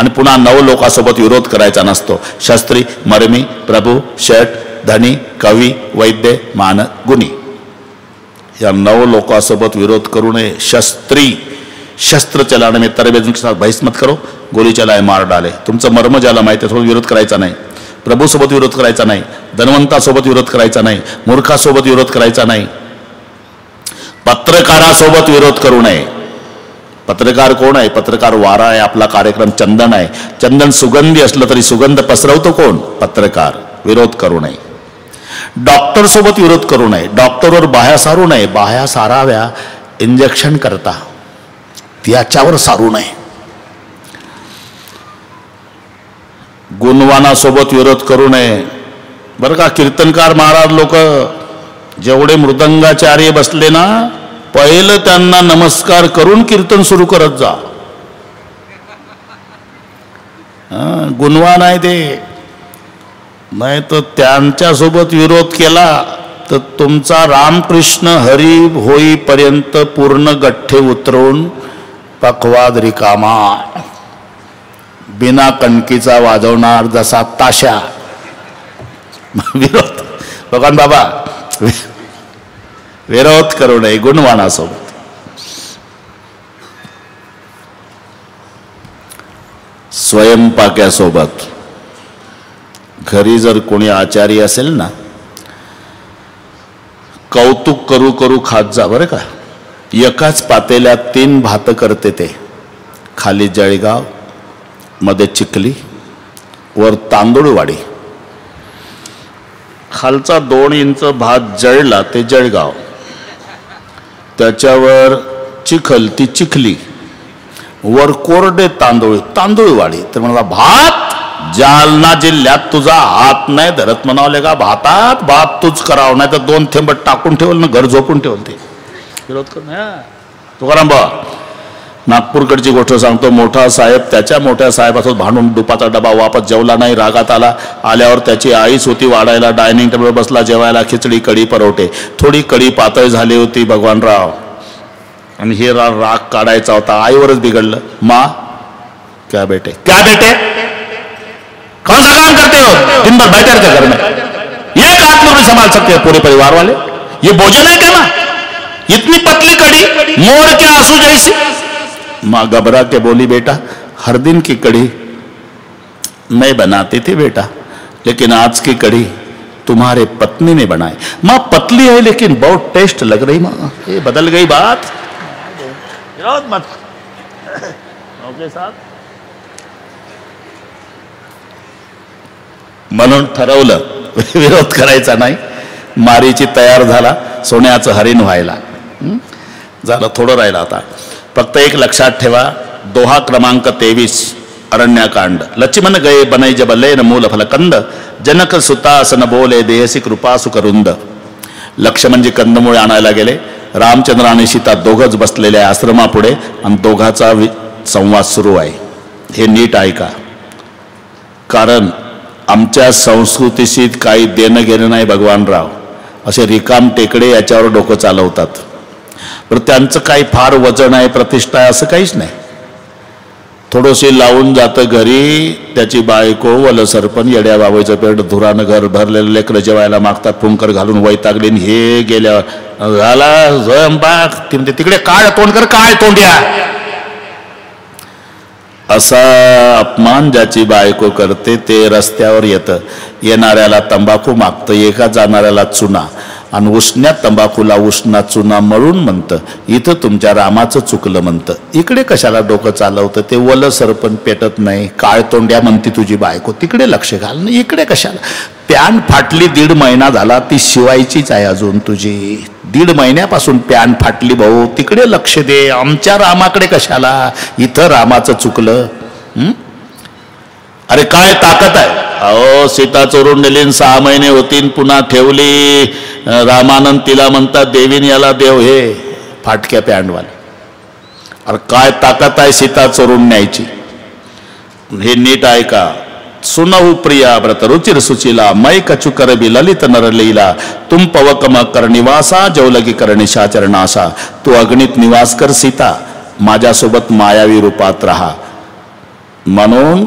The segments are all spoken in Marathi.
आणि पुन्हा 9 लोकांसोबत विरोध करायचा नसतो. शस्त्री, मरमी, प्रभू, शठ, धनी, कवी, वैद्य, मान, गुणी या 9 लोकांसोबत विरोध करू नये. शस्त्री, शस्त्र चलाने में तरबेजों के साथ बहिष्मत करो, गोली चलाए मार डाले. तुमचं मर्म ज्याला माहिती आहे विरोध करायचा नाही. प्रभूसोबत विरोध करायचा नाही, धनवंतासोबत विरोध करायचा नाही, मूर्खासोबत विरोध करायचा नाही, पत्रकारासोबत विरोध करू नये. पत्रकार कोण आहे? पत्रकार वारा आहे. आपला कार्यक्रम चंदन आहे. चंदन सुगंधी असलं तरी सुगंध पसरवतो कोण? पत्रकार. विरोध करू नये. डॉक्टर सोबत विरोध करू नये. डॉक्टरवर बाह्या सारू नये. बाह्या साराव्या इंजेक्शन करता, त्याच्यावर सारू नये. गुणवानासोबत विरोध करू नये. बरं का, कीर्तनकार महाराज लोक जेवढे मृदंगाचार्य बसले ना, पहिलं त्यांना नमस्कार करून कीर्तन सुरू करत जा. गुणवान आहे ते. नाही तर त्यांच्यासोबत विरोध केला तर तुमचा रामकृष्ण हरी होईपर्यंत पूर्ण गठ्ठे उतरवून पकवाद रिकामा, बिना कणकीचा वाजवणार जसा ताशा. विरोध भगवान बाबा विरोध करू नये गुणवानासोबत. स्वयंपाक्यासोबत घरी जर कोणी आचारी असेल ना, कौतुक करू करू खात जा बरं का. एकाच पातेल्यात 3 भात करते ते. खाली जळगाव, मध्ये चिखली, वर तांदूळवाडी. खालचा 2 इंच भात जळला ते जळगाव, त्याच्यावर चिखल ती चिखली, वर कोरडे तांदूळ तांदूळवाडी. तर मला भात जालना जिल्ह्यात तुझा हात नाही धरत म्हणावले का? भातात भात तूच करावं, नाही तर 2 थेंब टाकून ठेवल ना, घर झोपून ठेवल. ते विरोध कर ना तुकाराम बाबा. नागपूरकडची गोष्ट सांगतो. मोठा साहेब त्याच्या मोठ्या साहेबासोबत भांडून दुपाचा डबा वापस जेवला नाही. रागात आल्यावर त्याची आईच होती वाढायला. डायनिंग टेबलवर बसला जेवायला. खिचडी कढी परोठे. थोडी कढी पातळ झाली होती भगवानराव, आणि हे राग काढायचा होता. आईवरच बिघडलं. माँ क्या बेटे, क्या बेटे, कौन सा काम करते हो? दिन भर बैठे रहते घर में. एक आदमी नहीं संभाल सकते पूरे परिवार वाले. ये भोजन है क्या माँ? इतनी पतली कड़ी, मोर के आंसू जैसी. माँ घबरा के बोली, बेटा हर दिन की कड़ी मैं बनाती थी बेटा, लेकिन आज की कड़ी तुम्हारे पत्नी ने बनाई. माँ पतली है लेकिन बहुत टेस्ट लग रही माँ. ये बदल गई बात. विरोध मत ओके साहब. म्हणून ठरवलं विरोध करायचा नाही. मारीची तयार झाला सोन्याचं हरिण व्हायला. झालं, थोडं राहिलं आता. फक्त एक लक्षात ठेवा. दोहा क्रमांक 23 अरण्यकांड. लक्ष्मण गए बनई जब लेन मूल फलकंद, जनक सुतासन बोले देहसी कृपा सुकरुंद. लक्ष्मणजी कंदमुळे आणायला गेले. रामचंद्र आणि सीता दोघंच बसलेले आहे आश्रमापुढे, आणि दोघाचा संवाद सुरू आहे. हे नीट ऐका, कारण आमच्या संस्कृतीशी काही देणं घेणं नाही भगवानराव. असे रिकाम टेकडे याच्यावर डोकं चालवतात. पण त्यांचं काही फार वजन आहे, प्रतिष्ठा आहे असं काहीच नाही. थोडंसे लावून जातं घरी. त्याची बायको वल सरपण येड्या बाबाईचं पेट धुरानं घर भरलेलं. लेकरं जेवायला मागतात, पुंकर घालून वैतागले. हे गेल्यावर झाला स्वयंपाक. तिकडे काळ तोंड कर, काळ तोंड्या. असा अपमान ज्याची बायको करते ते रस्त्यावर येतं. येणाऱ्याला तंबाखू मागतं, एका जाणाऱ्याला चुना, आणि उष्ण्यात तंबाखूला उष्णा चुना मळून म्हणतं इथं तुमच्या रामाचं चुकलं म्हणतं. इकडे कशाला डोकं चालवतं? ते वल सरपण पेटत नाही. काळतोंड्या म्हणते तुझी बायको, तिकडे लक्ष घाल ना, इकडे कशाला? पॅन फाटली 1.5 महिना झाला, ती शिवायचीच आहे अजून तुझी. 1.5 महिन्यापासून पॅन फाटली भाऊ, तिकडे लक्ष दे. आमच्या रामाकडे कशाला? इथं रामाचं चुकलं. अरे काय ताकद आहे? अहो सीता चोरून नेली, 6 महिने होतीन पुन्हा ठेवली. रामानंद तिला म्हणतात देवीन याला देव, हे फाटक्या पॅन्टवाले. अरे काय ताकद आहे सीता चोरून न्यायची? हे नीट ऐका. सुनहु प्रिया व्रत रुचिर सुचिला, मै कचु करबी ललित नरलीला. तुम पवकम कर निवासा, जौलगी कर निशाचर नाशा. तू अग्नीत निवास कर सीता, माझ्यासोबत मायावी रूपात राहा. म्हणून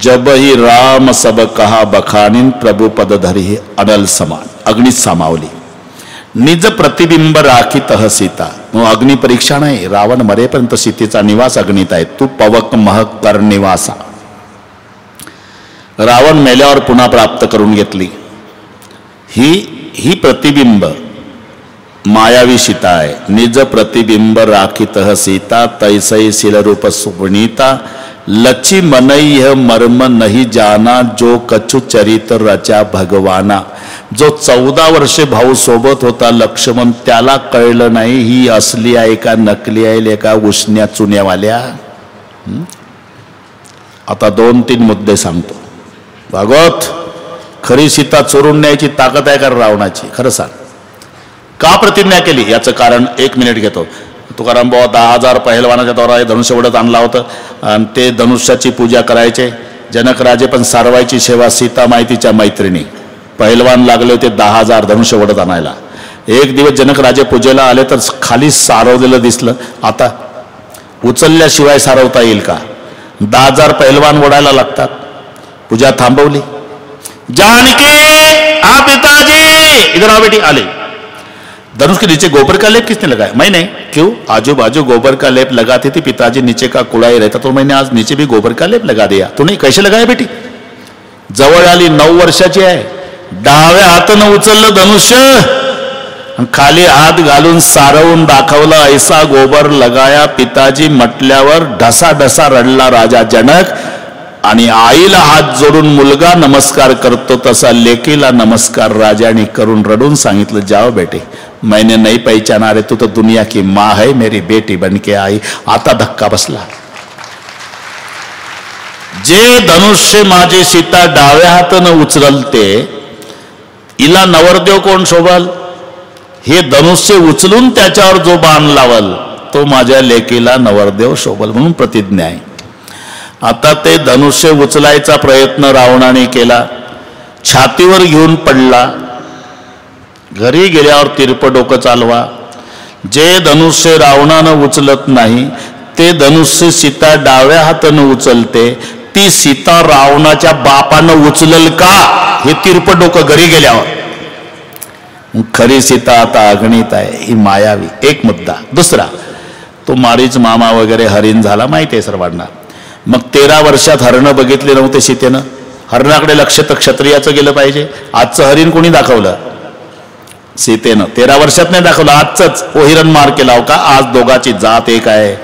जब ही राम सब कहा बखानीन प्रभु पद धरी अनल समान अग्नीत सामावली निज प्रतिबिंब राखीत सीता. मग अग्नी परीक्षा नाही, रावण मरेपर्यंत सीतेचा निवास अग्नीत आहे. तू पवक महक कर निवासा. रावण मेल्यावर पुन्हा प्राप्त करून घेतली. ही प्रतिबिंब मायावी सीता आहे. निज प्रतिबिंब राखीत सीता तैसई शिलरूप सुपणीता लची मनई मर्म नहीं जाना जो कछु चरित रचा भगवाना. जो 14 वर्षे भाऊ सोबत होता लक्ष्मण, त्याला कळलं नाही ही असली आहे का नकली आहे का उष्ण्या चुन्यावाल्या. आता 2-3 मुद्दे सांगतो. भागवत, खरी सीता चोरून न्यायची ताकद आहे का रावणाची? खरं सांग, का प्रतिज्ञा केली याचं कारण 1 मिनिट घेतो. तुकाराम बाबा 10,000 पहिलवानाच्या द्वारा धनुष्य ओढत आणला होतं आणि ते धनुष्याची पूजा करायचे. जनक राजे पण सारवायची सेवा. सीता माहितीच्या मैत्रिणी पहिलवान लागले होते 10,000 धनुष्य ओढत आणायला. एक दिवस जनक राजे पूजेला आले तर खाली सारवलेलं दिसलं. आता उचलल्याशिवाय सारवता येईल का? 10,000 पहिलवान ओढायला लागतात. पूजा थांबवली. जानकी आ पिताजी इधर आओ बेटी. आले. धनुष के नीचे गोबर का लेप किसने लगाया? मैं नहीं. क्यों? आजू बाजू गोबर का लेप लगाती थी पिताजी, नीचे का कूड़ा ही रहता तो मैंने आज नीचे भी गोबर का लेप लगा दिया. तूने कैसे लगाया बेटी? जवळ आली, 9 वर्षाची आहे. डाव्या हातानं उचललं धनुष्य आणि खाली हात घालून सारवून दाखवलं. ऐसा गोबर लगाया पिताजी म्हटल्यावर ढसा ढसा रडला राजा जनक. आणि आईला हात जोडून मुलगा नमस्कार करतो तसा लेकीला नमस्कार राजाने करून रडून सांगितलं, जाओ बेटे, मैंने नहीं पहचाना रे, तू तो दुनिया की माँ है, मेरी बेटी बनके आई. आता धक्का बसला. जे धनुष्य माझी सीता डाव्या हातानं उचलते, हिला नवरदेव कोण शोभल? हे धनुष्य उचलून त्याच्यावर जो बाण लावल तो माझ्या लेकीला नवरदेव शोभल. म्हणून प्रतिज्ञा आहे. आता ते धनुष्य उचलायचा प्रयत्न रावणाने केला. छातीवर घेऊन पडला. घरी गेल्यावर तिरप डोकं चालवा. जे धनुष्य रावणानं उचलत नाही ते धनुष्य सीता डाव्या हातानं उचलते. ती सीता रावणाच्या बापानं उचलल का हे तिरप डोकं घरी गेल्यावर. खरी सीता आता अगणित आहे. ही मायावी. एक मुद्दा. दुसरा, तो मारीच मामा वगैरे हरिण झाला माहिती आहे सर्वांना. मग 13 वर्षात हरणं बघितले नव्हते सीतेनं. हरणाकडे लक्ष तर क्षत्रियाचं गेलं पाहिजे. आजचं हरिण कोणी दाखवलं? सीतेनं. 13 वर्षात नाही दाखवलं, आजच हिरण मार केला हो का? आज दोघाची जात एक आहे.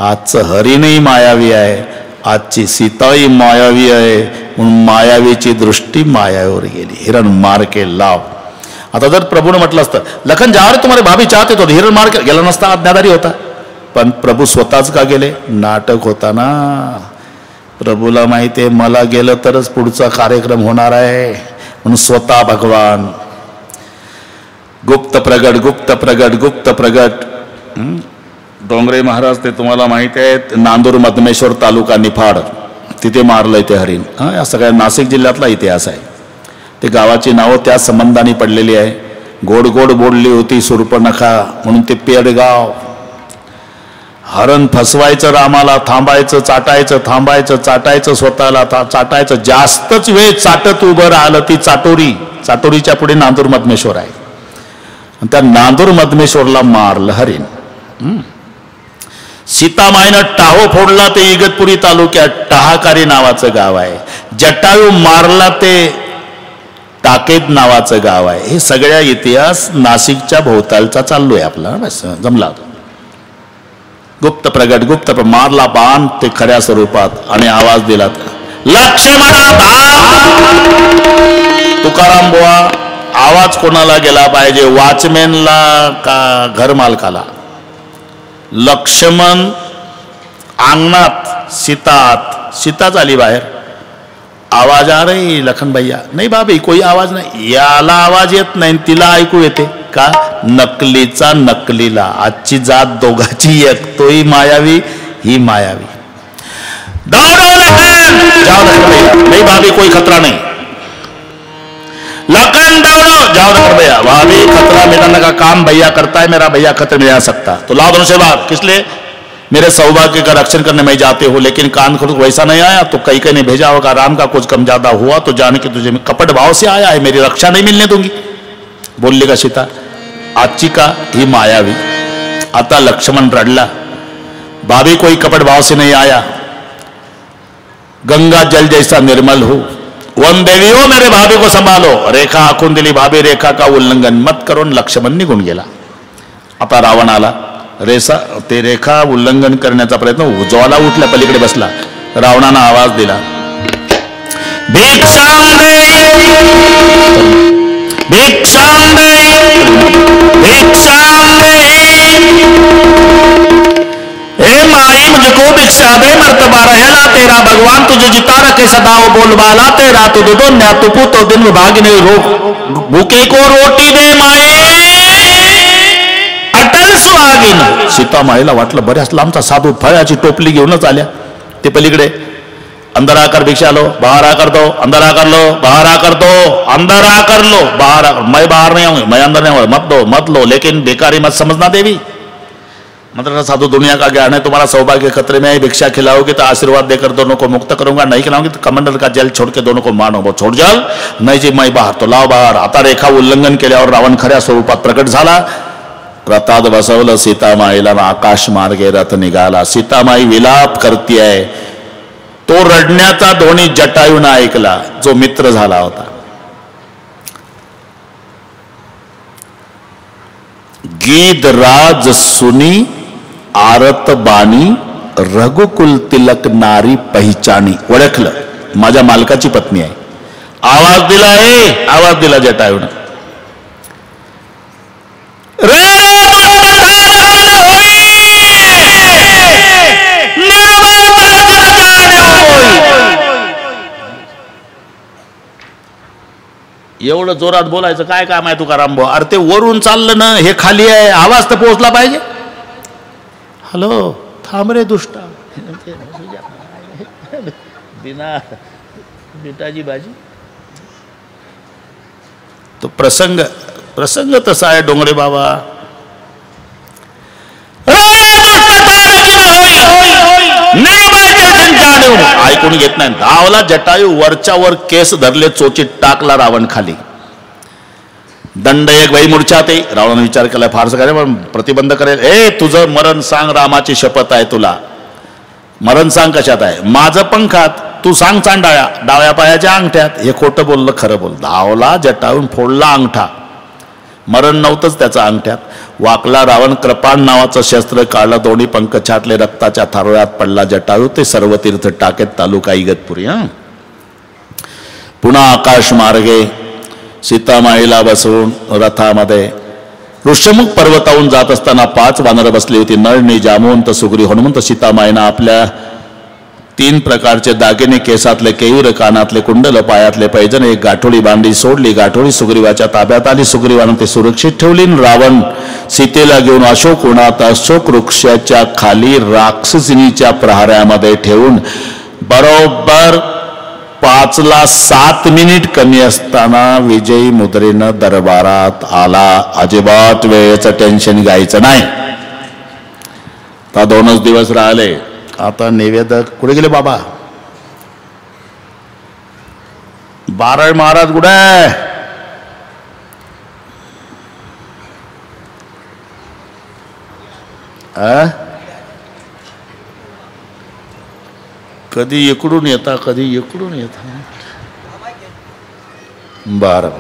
आजचं हरिणही मायावी आहे, आजची सीताही मायावी आहे. म्हणून मायावीची दृष्टी मायावर गेली. हिरण मार के लाव. आता जर प्रभूने म्हटलं असतं, लखन जा रे तुम्हारे भाभी चाहते तो, हिरण मार गेला नसता, आज्ञाधारी होता. पण प्रभू स्वतःच का गेले? नाटक होता ना. प्रभूला माहिती आहे मला गेलं तरच पुढचा कार्यक्रम होणार आहे. म्हणून स्वतः भगवान गुप्त प्रगट गुप्त प्रगट गुप्त प्रगट. डोंगरे महाराज ते तुम्हाला माहिती आहे, नांदूर मधमेश्वर तालुका निफाड तिथे मारलंय ते हरिण. या सगळ्या नाशिक जिल्ह्यातला इतिहास आहे. ते गावाची नावं त्या संबंधाने पडलेली आहे. गोड गोड बोलली होती सुर्पनखा म्हणून ते पेडगाव. हरण फसवायचं रामाला, थांबायचं चाटायचं, थांबायचं चाटायचं, स्वतःला चाटायचं. जास्तच वेळ चाटत उभं राहिलं ती चाटोरी. चाटोरीच्या पुढे नांदूर मधमेश्वर आहे. आणि त्या नांदूर मधमेश्वरला मारलं हरिण. सीतामाईनं टाहो फोडला ते इगतपुरी तालुक्यात टाहाकारी नावाचं गाव आहे. जटायू मारला ते टाकेद नावाचं गाव आहे. हे सगळ्या इतिहास नाशिकच्या भोवतालचा चाललोय आपला. बस जमला. गुप्त प्रगट गुप्त मारला बाण ते खऱ्या स्वरूपात आणि आवाज दिला, लक्ष्मणा धाम. तुकाराम बुवा, आवाज कोणाला गेला पाहिजे? वॉचमॅनला का घर मालकाला? लक्ष्मण अंगणात, सीतात. सीताच आली बाहेर. आवाज आ रही लखन भैया. नाही भाभी कोई आवाज नाही. याला आवाज येत नाही, तिला ऐकू येते का? नकलीचा नकलीला. आजची जात दोघाची एक. तोही मायावी, ही मायावी. जाओ लखन भैया. नहीं भाभी कोई खतरा नहीं. लखन दौड़ो. जाओ लखन भैया. भाभी खतरा मिटाने का काम भैया करता है, मेरा भैया खतरे में आ सकता. तो लाओ दोनों से बाहर. किस लिए? मेरे सौभाग्य का रक्षण करने में जाते हो, लेकिन कान खोल वैसा नहीं आया तो कई ने भेजा होगा, राम का कुछ कम ज्यादा हुआ तो जाने की तुझे कपट भाव से आया है, मेरी रक्षा नहीं मिलने दूंगी. बोलली का सीता. आजची का ही मायावी. आता लक्ष्मण रडला. भाभी कोई कपट भाव से नहीं आया, गंगा जल जैसा निर्मल हो. वन देवी हो, मेरे भाभी को संभालो. रेखा आखून दिली. भाभी रेखा का उल्लंघन मत करून लक्ष्मण निघून गेला. आता रावण आला. ते रेखा उल्लंघन करण्याचा प्रयत्न, ज्वाला उठल्या पलीकडे बसला. रावणानं आवाज दिला, भिक्षा दे, भिक्षा दे, भिक्षा दे. हे माई मुझको भिक्षा दे, मर्तबा रहेला तेरा भगवान तुझे जिता रखे सदा वो बोलबाला तेरा. तू दो न्या तू तो दिन विभागिनी रोक भूखे को रोटी दे माए अटल सुहागिन. सीता माईला वाटलं बऱ्याच लांबचा साधू फळाची टोपली घेऊनच आल्या. ते पलीकडे अंदर आकर भिक्षा लो, बाहर आकर दो, अंदर आकर लो, बाहर आकर दो, अंदर आकर लो, बाहर. मैं बाहर नहीं आऊंगी, मैं अंदर नहीं आऊंगा, मत लो, लेकिन बेकारी मत समझना देवी. मतलब साधु दुनिया का ज्ञान है, तुम्हारा सौभाग्य खतरे में है. भिक्षा खिलाओगे तो आशीर्वाद देकर दोनों को मुक्त करूंगा, नहीं खिलाओगे तो कमंडल का जल छोड़ के दोनों को मानो. वो छोड़ जल नाही जी, मैं बाहर. तो लाव बाहर. आता रेखा उल्लंघन केल्यावर रावण खऱ्या स्वरूपात प्रकट झाला. रथात बसवलं सीतामाईला, आकाश मार्गे रथ निघाला. सीतामाई विलाप करती आहे. तो रडण्याचा ध्वनी जटायून ऐकला, जो मित्र झाला होता. गीत राज सुनी आरत बाणी, रघुकुल तिलक नारी पहिचानी. ओळखलं, माझ्या मालकाची पत्नी आहे. आवाज दिला, आवाज दिला जटायून. एवढं जोरात बोलायचं काय काम आहे तुकाराम भाऊ? अरे ते वरून चाललं ना, हे खाली आहे, आवाज तर पोहोचला पाहिजे. हॅलो, थांब रे दुष्टा. बिना बिटाची भाजी. तो प्रसंग तसा आहे डोंगरे बाबा. ऐकून घेत नाही. धावला जटायू, वरच्या वर केस धरले, चोचीत टाकला रावण खाली. दंड एक बाई मूर्छा. ते रावणाने विचार केला, फारसं काय पण प्रतिबंध करेल. तुझं मरण सांग, रामाची शपथ आहे तुला. मरण सांग कशात आहे? माझं पंखात, तू सांग चांडाळ्या, डाव्या पायाच्या अंगठ्यात. हे खोटं बोललं, खरं बोल. धावला जटायून, फोडला अंगठा. मरण नव्हतंच त्याचा अंगठ्यात. वाकला रावण, कृपाण नावाचं शस्त्र काढलं, दोन्ही पंख छाटले, रक्ताच्या थारोळ्यात पडला जटायू. ते सर्व तीर्थ टाकेत, तालुका इगतपुरी. पुन्हा आकाश मार्गे सीतामाईला बसवून रथामध्ये ऋष्यमुख पर्वतावरून जात असताना 5 वानरं बसली होती. नळनी, जामवंत, सुग्री, हनुमंत. सीतामाईनं आपल्या 3 प्रकारचे दागिने, केसातले केयूर, कानातले कुंडल, पायातले पैजण, एक गाठोडी बांधली. सोडली गाठोडी, सुग्रीवाच्या ताब्यात आली. सुग्रीवानं ते सुरक्षित ठेवली. रावण सीतेला घेऊन अशोक वनात, अशोक वृक्षाच्या खाली राक्षसिनीच्या प्रहारामध्ये ठेवून बरोबर 5:07 कमी असताना विजयी मुद्रेनं दरबारात आला. अजिबात वेळेचं टेन्शन घ्यायचं नाही. आता 2च दिवस राहिले. आता निवेदक कुठे गेले बाबा? बाराळ महाराज कुठे? कधी इकडून येता, कधी इकडून येता. बरं,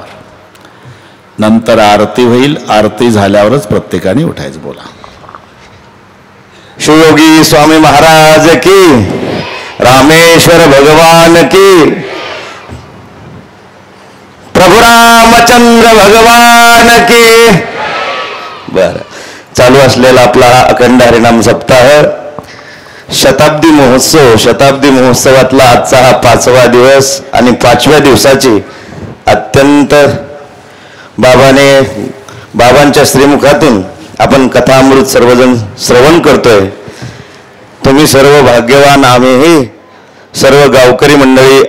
नंतर आरती होईल. आरती झाल्यावरच प्रत्येकाने उठायचं. बोला. शिवयोगी स्वामी महाराज की, रामेश्वर भगवान की, प्रभु रामचंद्र भगवान की. बर, चालू असलेला आपला अखंड हरिनाम सप्ताह, शताब्दी महोत्सवातला आजचा हा 5वा दिवस आणि 5व्या दिवसाची अत्यंत बाबांच्या श्रीमुखातून आपण कथामृत सर्वजण श्रवण करतोय. तुम्ही सर्व भाग्यवान, आम्हीही सर्व गावकरी मंडळी